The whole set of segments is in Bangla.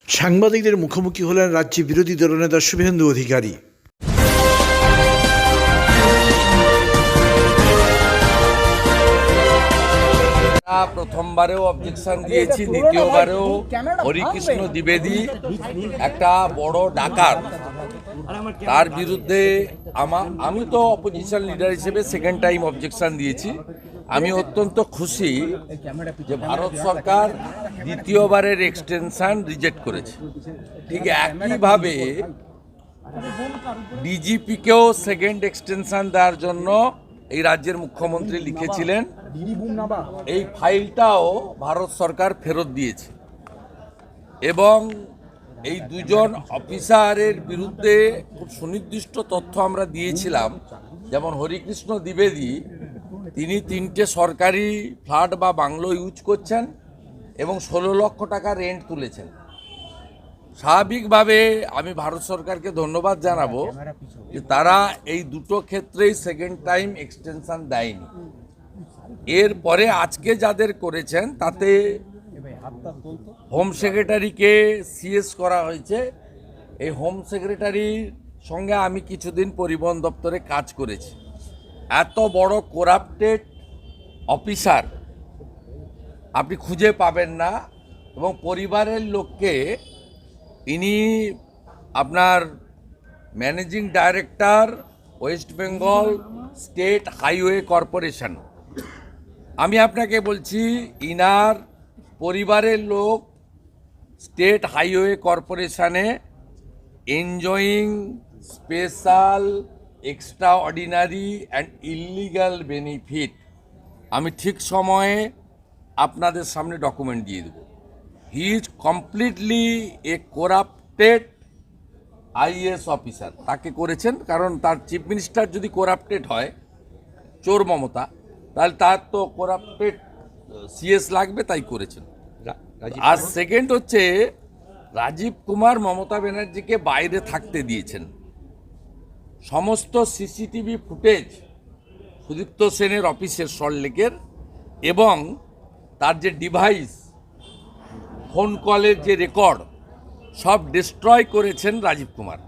সাংবাদিকদের মুখোমুখি হলেন রাজ্যে বিরোধী দলনেতা শুভেন্দু অধিকারী। প্রথমবারেও অবজেকশন দিয়েছি, দ্বিতীয়বারেও হরিকৃষ্ণ দ্বিবেদী একটা বড় ডাকাত, তার বিরুদ্ধে আমি তো অপোজিশন লিডার হিসেবে সেকেন্ড টাইম অবজেকশন দিয়েছি। আমি অত্যন্ত খুশি যে ভারত সরকার দ্বিতীয়বারের এক্সটেনশন রিজেক্ট করেছে। ঠিক একইভাবে ডিজিপিকেও সেকেন্ড এক্সটেনশন দেওয়ার জন্য এই রাজ্যের মুখ্যমন্ত্রী লিখেছিলেন, এই ফাইলটাও ভারত সরকার ফেরত দিয়েছে এবং এই দুজন অফিসারের বিরুদ্ধে খুব সুনির্দিষ্ট তথ্য আমরা দিয়েছিলাম। যেমন হরিকৃষ্ণ দ্বিবেদী, তিনি 3টে সরকারি ফ্ল্যাট বা বাংলো ইউজ করছেন এবং 16 লক্ষ টাকা রেন্ট তুলেছেন। স্বাভাবিকভাবে আমি ভারত সরকারকে ধন্যবাদ জানাবো যে তারা এই দুটো ক্ষেত্রেই সেকেন্ড টাইম এক্সটেনশন দেয়নি। এরপরে আজকে যাদের করেছেন তাতে হোম সেক্রেটারিকে সিএস করা হয়েছে। এই হোম সেক্রেটারির সঙ্গে আমি কিছুদিন পরিবহন দপ্তরে কাজ করেছি। এত বড় করাপ্টেড অফিসার আপনি খুঁজে পাবেন না এবং পরিবারের লোককে ইনি আপনার managing director West Bengal state highway corporation. আমি আপনাকে বলছি ইনার পরিবারের লোক স্টেট হাইওয়ে কর্পোরেশনে enjoying special extraordinary and illegal benefit. আমি ঠিক সময়ে আপনাদের সামনে ডকুমেন্ট দিয়ে দেব। He is completely a corrupted IAS officer. তাকে করেছেন কারণ তার চিফ মিনিস্টার যদি করাপ্টেড হয়, চোর মমতা, তাহলে তার তো করাপ্টেড সিএস লাগবে, তাই করেছেন। আর সেকেন্ড হচ্ছে রাজীব কুমার মমতা ব্যানার্জিকে বাইরে থাকতে দিয়েছেন। সমস্ত সিসিটিভি ফুটেজ সুদীপ্ত সেনের অফিসের সল্টলেকের এবং তার যে ডিভাইস, ফোন কলের যে রেকর্ড, সব ডিস্ট্রয় করেছেন রাজীব কুমার।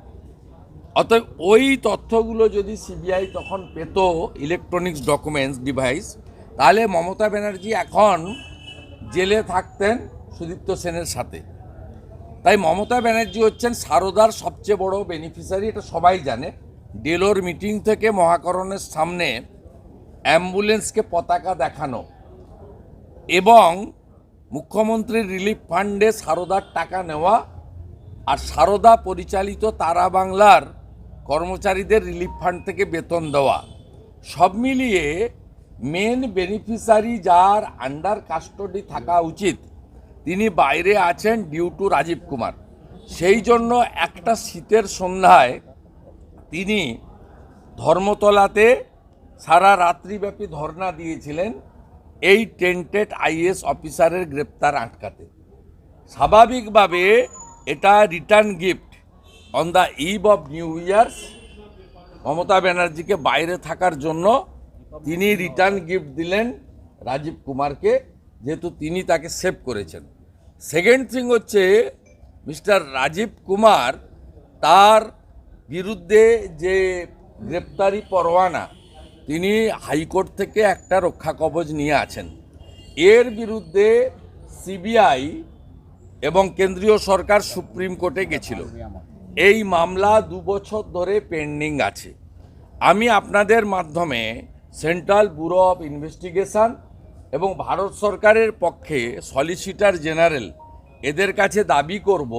অতএব ওই তথ্যগুলো যদি সিবিআই তখন পেত, ইলেকট্রনিক্স ডকুমেন্টস ডিভাইস, তাহলে মমতা ব্যানার্জি এখন জেলে থাকতেন সুদীপ্ত সেনের সাথে। তাই মমতা ব্যানার্জি হচ্ছেন সারদার সবচেয়ে বড় বেনিফিশিয়ারি, এটা সবাই জানে। ডেলোর মিটিং থেকে মহাকরণের সামনে অ্যাম্বুলেন্সকে পতাকা দেখানো এবং মুখ্যমন্ত্রীর রিলিফ ফান্ডে সারদার টাকা নেওয়া আর সারদা পরিচালিত তারা বাংলার কর্মচারীদের রিলিফ ফান্ড থেকে বেতন দেওয়া, সব মিলিয়ে মেন বেনিফিশিয়ারি যার আন্ডার কাস্টডি থাকা উচিত, তিনি বাইরে আছেন ডিউ টু রাজীব কুমার। সেই জন্য একটা শীতের সন্ধ্যায় তিনি ধর্মতলাতে সারা রাত্রিব্যাপী ধর্ণা দিয়েছিলেন এই টেন্টেড আইএএস অফিসারের গ্রেপ্তার আটকাতে। স্বাভাবিকভাবে এটা return gift on the eve of new years. Mamata ব্যানার্জিকে বাইরে থাকার জন্য তিনি রিটার্ন গিফট দিলেন রাজীব কুমারকে, যেহেতু তিনি তাকে সেভ করেছেন। সেকেন্ড থিং হচ্ছে মিস্টার রাজীব কুমার, তার বিরুদ্ধে যে গ্রেপ্তারি পরোয়ানা, তিনি হাইকোর্ট থেকে একটা রক্ষা কবচ নিয়ে আছেন। এর বিরুদ্ধে সিবিআই এবং কেন্দ্রীয় সরকার সুপ্রিম কোর্টে গেছিল। এই মামলা 2 বছর ধরে পেন্ডিং আছে। আমি আপনাদের মাধ্যমে সেন্ট্রাল ব্যুরো অফ ইনভেস্টিগেশন এবং ভারত সরকারের পক্ষে সলিসিটর জেনারেল এদের কাছে দাবি করব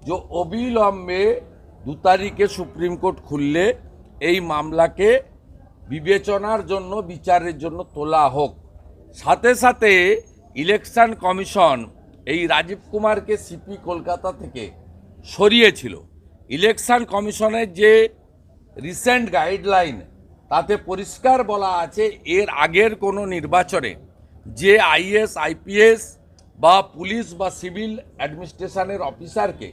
যে অবিলম্বে 2 তারিখে সুপ্রিম কোর্ট খুললে এই মামলাকে বিবেচনার জন্য, বিচারের জন্য তোলা হোক। সাথে সাথে ইলেকশন কমিশন এই রাজীব কুমারকে সিপি কলকাতা থেকে সরিয়েছিল। ইলেকশন কমিশনের যে রিসেন্ট গাইডলাইন, তাতে পরিষ্কার বলা আছে এর আগের কোনো নির্বাচনে যে আইএএস আইপিএস বা পুলিশ বা সিভিল অ্যাডমিনিস্ট্রেশনের অফিসারকে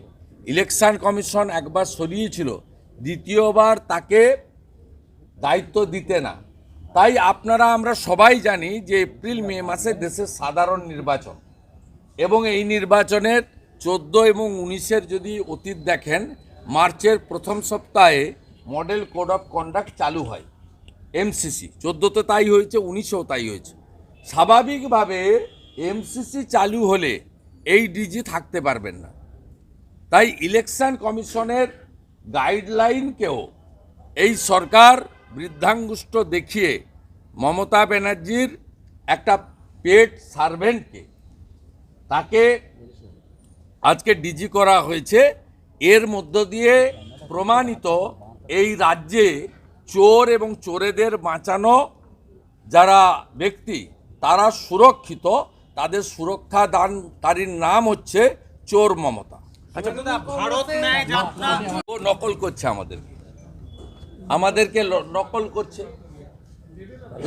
ইলেকশন কমিশন একবার সরিয়েছিল, দ্বিতীয়বার তাকে দায়িত্ব দিতে না। তাই আমরা সবাই জানি যে এপ্রিল মে মাসে দেশের সাধারণ নির্বাচন এবং এই নির্বাচনের 14 এবং 19-এর যদি অতীত দেখেন, মার্চের প্রথম সপ্তাহে মডেল কোড অফ কন্ডাক্ট চালু হয় এমসিসি। 14তে তাই হয়েছে, 19এও তাই হয়েছে। স্বাভাবিকভাবে এমসিসি চালু হলে এই ডিজি থাকতে পারবেন না। তাই ইলেকশন কমিশনের গাইডলাইনকেও এই সরকার বৃদ্ধাঙ্গুষ্ঠ দেখিয়ে মমতা ব্যানার্জির একটা পেট সার্ভেন্টকে তাকে আজকে ডিজি করা হয়েছে। এর মধ্য দিয়ে প্রমাণিত এই রাজ্যে চোর এবং চোরেদের বাঁচানো যারা ব্যক্তি তারা সুরক্ষিত, তাদের সুরক্ষা দানকারীর নাম হচ্ছে চোর মমতা। ও নকল করছে আমাদেরকে নকল করছে,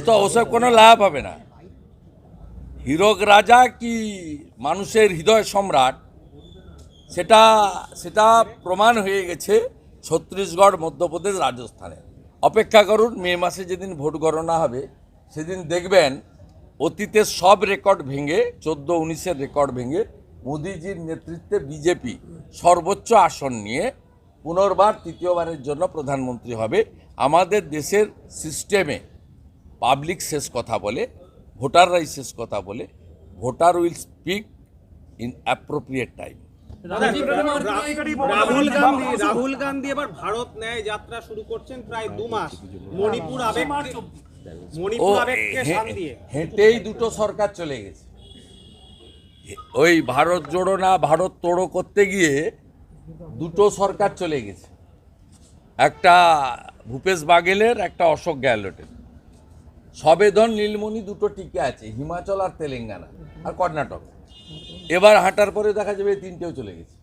তো ওসব কোনো লাভ হবে না। হীরক রাজা কি মানুষের হৃদয় সম্রাট, সেটা প্রমাণ হয়ে গেছে ছত্তিশগড়, মধ্যপ্রদেশ, রাজস্থানে। অপেক্ষা করুন, মে মাসে যেদিন ভোট গণনা হবে সেদিন দেখবেন অতীতের সব রেকর্ড ভেঙে, 14-19-এর রেকর্ড ভেঙে মোদিজির নেতৃত্বে বিজেপি সর্বোচ্চ আসন নিয়ে পুনর্বার তৃতীয়বারের জন্য প্রধানমন্ত্রী হবে। আমাদের দেশের সিস্টেমে পাবলিক শেষ কথা বলে, ভোটাররাই শেষ কথা বলে। Voter will speak in appropriate time. Rahul Gandhi এবার ভারত ন্যায় যাত্রা শুরু করছেন প্রায় 2 মাস। মণিপুর আবেগকে শান দিয়ে হেঁটেই দুটো সরকার চলে গেছে। ওই ভারত জোড়ো না ভারত তোড়ো করতে গিয়ে দুটো সরকার চলে গেছে, একটা ভূপেশ বাঘেলের, একটা অশোক গেহলোটের। সবেধন নীলমণি দুটো টিকে আছে, হিমাচল আর তেলেঙ্গানা আর কর্ণাটক। এবার হাঁটার পরে দেখা যাবে তিনটেও চলে গেছে।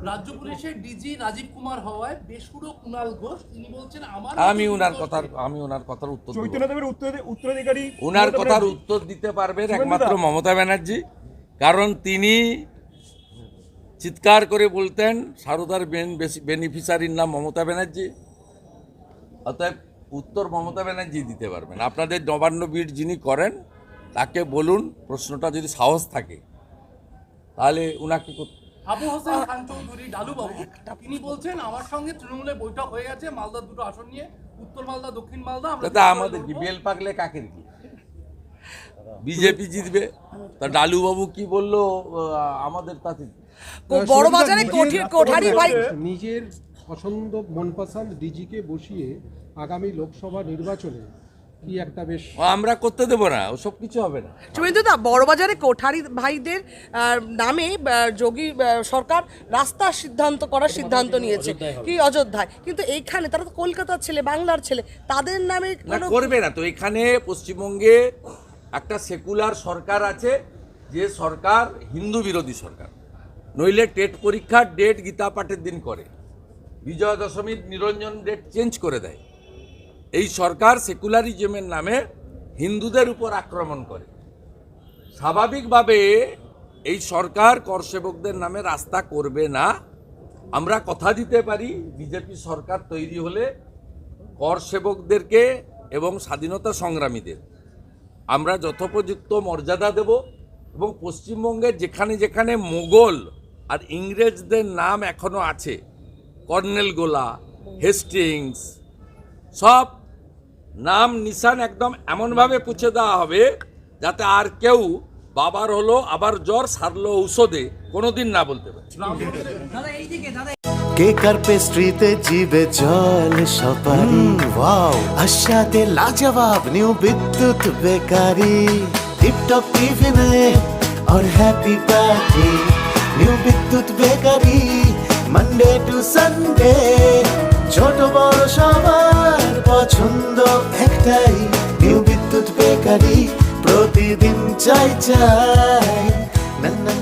রাজ্য পুলিশের ডিজি রাজীব কুমার হওয়ায় বেসুরো কুণাল ঘোষ তিনি বলছেন আমি ওনার কথার উত্তর উত্তরাধিকারী ওনার কথার উত্তর দিতে পারবেন একমাত্র মমতা ব্যানার্জি, কারণ তিনি চিৎকার করে বলতেন সারদার বেনিফিশিয়ারির নাম মমতা ব্যানার্জি। অতএব উত্তর মমতা ব্যানার্জি দিতে পারবেন। আপনাদের নবান্ন বিট যিনি করেন তাকে বলুন, প্রশ্নটা যদি সাহস থাকে তাহলে উনাকে আবু হোসেন খান চৌধুরী ডালু বাবু তিনি বলছেন আমার সঙ্গে তৃণমূলের বৈঠক হয়ে গেছে মালদার দুটো আসন নিয়ে, উত্তর মালদা দক্ষিণ মালদা। তা আমাদের কি বেল পাকলে কাকের কি, বিজেপি জিতবে। তা ডালু বাবু কি বললো আমাদের তাতে বড় বাজারে কোঠারি ভাই নিজের পছন্দ মনপসন্দ ডিজিকে বসিয়ে আগামী লোকসভা নির্বাচনে কি একটা বেশ আমরা করতে দেবো না, ওসব কিছু হবে না। শুভেন্দুদা, বড়বাজারে কোঠারি ভাইদের নামে যোগী সরকার রাস্তার সিদ্ধান্ত নিয়েছে কি অযোধ্যায়, কিন্তু এইখানে তারা তো কলকাতার ছেলে, বাংলার ছেলে, তাদের নামে করবে না। তো এখানে পশ্চিমবঙ্গে একটা সেকুলার সরকার আছে, যে সরকার হিন্দু বিরোধী সরকার। নইলে টেট পরীক্ষার ডেট গীতা পাঠের দিন করে, বিজয়া দশমীর নিরঞ্জন ডেট চেঞ্জ করে দেয়। এই সরকার সেকুলারিজমের নামে হিন্দুদের উপর আক্রমণ করে। স্বাভাবিকভাবে এই সরকার করসেবকদের নামে রাস্তা করবে না। আমরা কথা দিতে পারি, বিজেপি সরকার তৈরি হলে করসেবকদেরকে এবং স্বাধীনতা সংগ্রামীদের আমরা যথোপযুক্ত মর্যাদা দেব, এবং পশ্চিমবঙ্গের যেখানে যেখানে মোগল আর ইংরেজদের নাম এখনো আছে, কর্নেল গোলা, হেস্টিংস, সব নাম নিশান একদম এমনভাবে পুছে দেওয়া হবে যাতে আর কেউ বাবার হলো আবার জ্বর সারলো ঔষধে কোনোদিন না বলতে পারে। কেকার পেস্ট্রিতে জিবে জল সপারি ওয়াও, আশাতে লাজবাব নিউ বিদ্যুৎ বেকারি, টিপটপ টিফিনে और हैप्पी पार्टी নিউ বিদ্যুৎ বেকারি, মানডে টু সানডে ছোট বড় সবার পছন্দ একটাই, নিউ বিদ্যুৎ বেকারি প্রতিদিন চাই চাই। না না